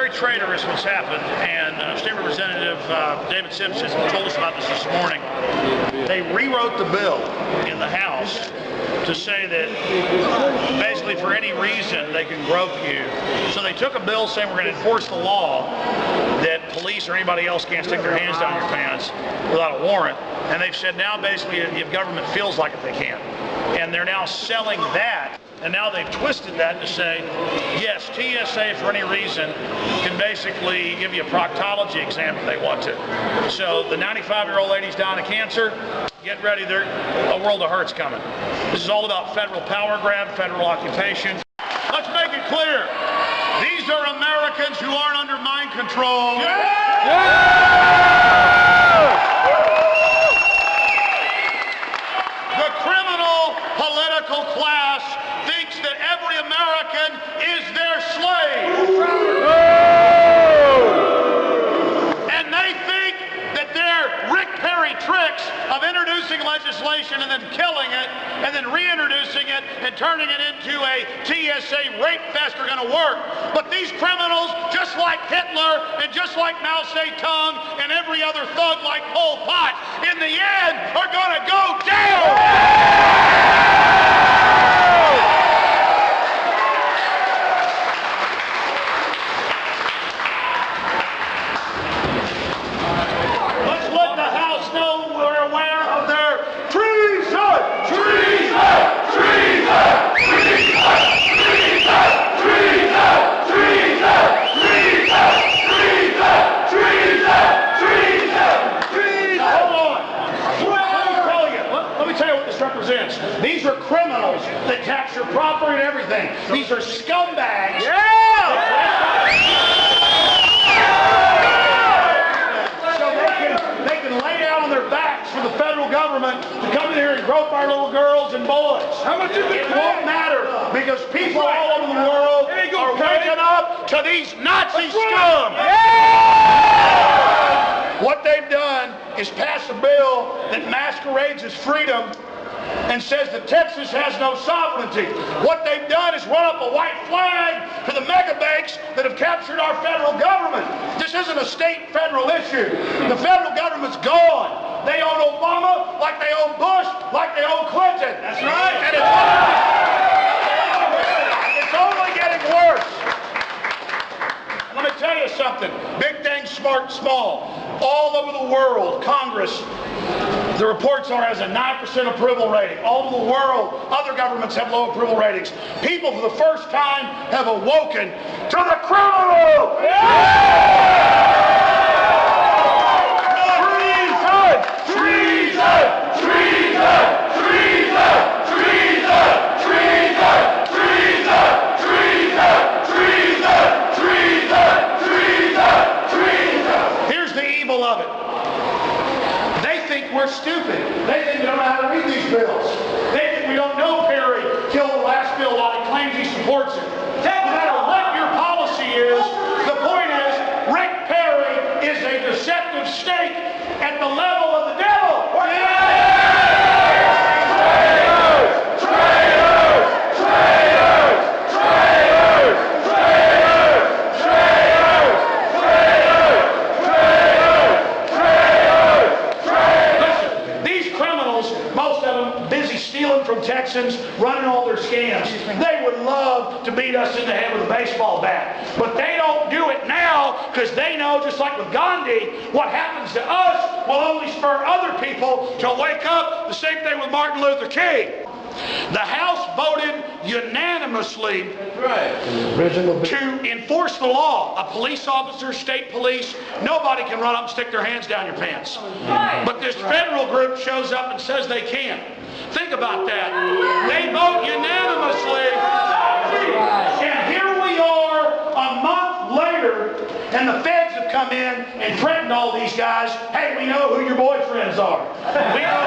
very traitorous what's happened, and State Representative David Simpson told us about this morning. They rewrote the bill in the House to say that basically for any reason they can grope you. So they took a bill saying we're going to enforce the law that police or anybody else can't stick their hands down your pants without a warrant. And they've said now basically if government feels like it, they can. And they're now selling that. And now they've twisted that to say, yes, TSA for any reason can basically give you a proctology exam if they want to. So the 95-year-old lady's dying of cancer, get ready, there's a world of hurt's coming. This is all about federal power grab, federal occupation. Let's make it clear. These are Americans who aren't under mind control. Yeah! Yeah! The criminal political class thinks that every American is their slave. And they think that their Rick Perry tricks of introducing legislation and then killing it and then reintroducing it and turning it into a TSA rape fest are going to work. But these criminals, just like Hitler and just like Mao Zedong and every other thug like Pol Pot, in the end are going to go down. These are criminals that capture property and everything. These are scumbags. Yeah! So they can lay down on their backs for the federal government to come in here and grope our little girls and boys. How much is it? It won't matter because people all over the world are waking up to these Nazi scum. Yeah! What they've done is pass a bill that masquerades as freedom and says that Texas has no sovereignty. What they've done is run up a white flag to the mega banks that have captured our federal government. This isn't a state-federal issue. The federal government's gone. They own Obama like they own Bush, like they own Clinton. That's right. And it's only getting worse. Let me tell you something. Big things, smart, small. All over the world, Congress, the reports are has a 9% approval rating. All over the world, other governments have low approval ratings. People for the first time have awoken to the criminal! Treason! Treason! Treason! Treason! Treason! Treason! Treason! Treason! Treason! Treason! Treason! Here's the evil of it. We're stupid. They think we don't know how to read these bills. They think we don't know Perry killed the last bill while he claims he supports it. No matter what your policy is, the point is Rick Perry is a deceptive snake at the level of the devil. Traitors! Traitors! Traitors! Traitors! Traitors! Traitors! Most of them busy stealing from Texans, running all their scams. They would love to beat us in the head with a baseball bat. But they don't do it now because they know, just like with Gandhi, what happens to us will only spur other people to wake up. The same thing with Martin Luther King. The House voted unanimously to enforce the law. A police officer, state police, nobody can run up and stick their hands down your pants. But this federal group shows up and says they can. Think about that. They vote unanimously. And here we are a month later, and the feds have come in and threatened all these guys, hey, we know who your boyfriends are. We know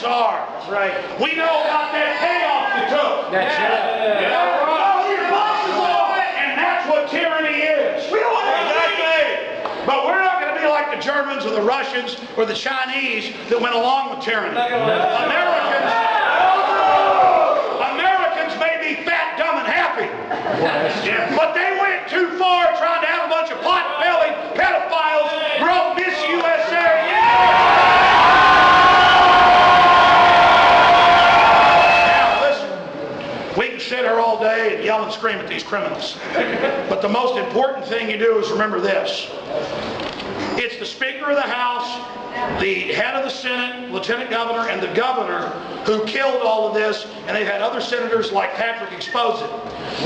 are. Right. We know about that payoff you took. That's right. Your bosses are. And that's what tyranny is. Exactly. But we're not going to be like the Germans or the Russians or the Chinese that went along with tyranny. Americans day and yell and scream at these criminals. But the most important thing you do is remember this. It's the Speaker of the House, the head of the Senate, Lieutenant Governor, and the Governor who killed all of this, and they've had other senators like Patrick expose it.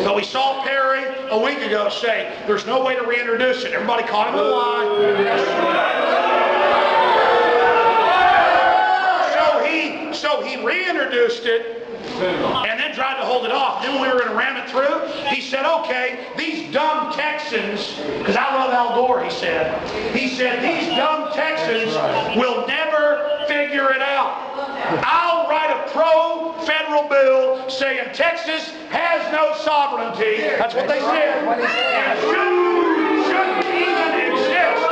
But we saw Perry a week ago say there's no way to reintroduce it. Everybody caught him in a lie. So he reintroduced it and then tried to hold it off. Then when we were going to ram it through, he said, okay, these dumb Texans, because I love Al Gore, he said, these dumb Texans will never figure it out. I'll write a pro-federal bill saying Texas has no sovereignty. That's what they said. And shouldn't even exist.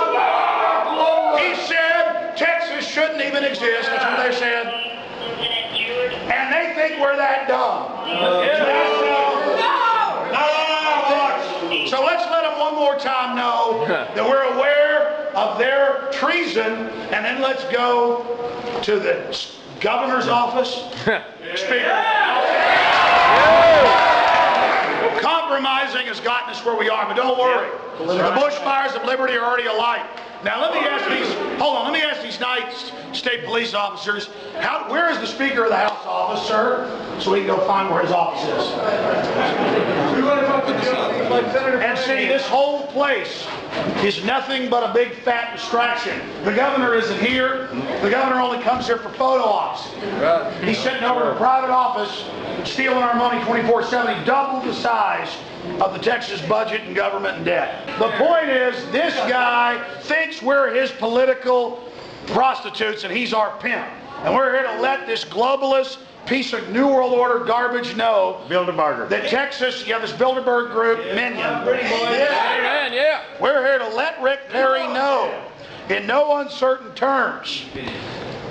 He said Texas shouldn't even exist. That's what they said. And they think we're that dumb. No. So let's let them one more time know that we're aware of their treason, and then let's go to the governor's office. Speaker. Compromising has gotten us where we are, but don't worry. The bushfires of liberty are already alight. Now let me ask these nice state police officers, where is the Speaker of the House office, sir? So we can go find where his office is. And see, this whole place is nothing but a big fat distraction. The governor isn't here. The governor only comes here for photo ops. He's sitting over in a private office stealing our money 24/7. He doubled the size of the Texas budget and government and debt. The point is, this guy thinks we're his political prostitutes and he's our pimp. And we're here to let this globalist piece of New World Order garbage know that Texas, this Bilderberg group, minion. We're here to let Rick Perry know in no uncertain terms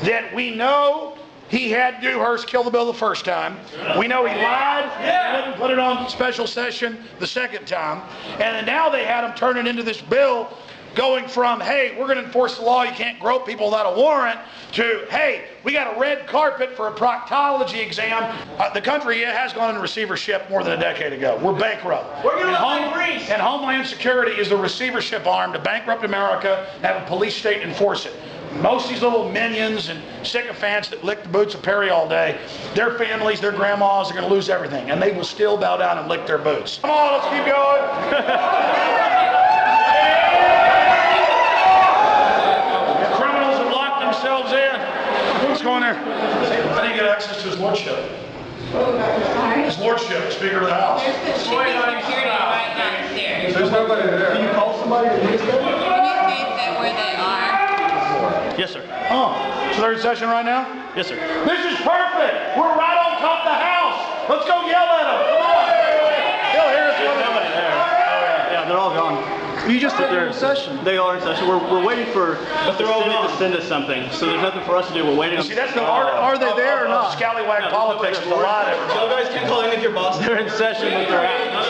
that we know he had Dewhurst kill the bill the first time. We know he lied and put it on special session the second time. And then now they had him turn it into this bill going from, hey, we're going to enforce the law, you can't grope people without a warrant, to, hey, we got a red carpet for a proctology exam. The country has gone into receivership more than a decade ago. We're bankrupt. We're going to and Homeland Security is the receivership arm to bankrupt America and have a police state enforce it. Most of these little minions and sycophants that lick the boots of Perry all day, their families, their grandmas are going to lose everything, and they will still bow down and lick their boots. Come on, let's keep going. Criminals have locked themselves in. What's going there? I didn't get access to his lordship. His lordship, Speaker of the House. There's security right downstairs. There's nobody there. Can you call somebody? Can you tape that where they are? Yes, sir. Oh, so they're in session right now? Yes, sir. This is perfect. We're right on top of the house. Let's go yell at them. Come on. He'll hear us. There's nobody there. Oh, yeah, they're all gone. You just said they're in session. They are in session. We're waiting for the Senate to send us something. So there's nothing for us to do. We're waiting. See, that's the are they there or not? Scallywag politics is a lot of You guys can call in if your boss. They're in session, but they're out.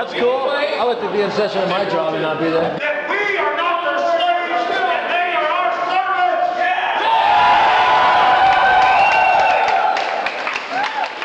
That's cool. I like to be in session at my job and not be there.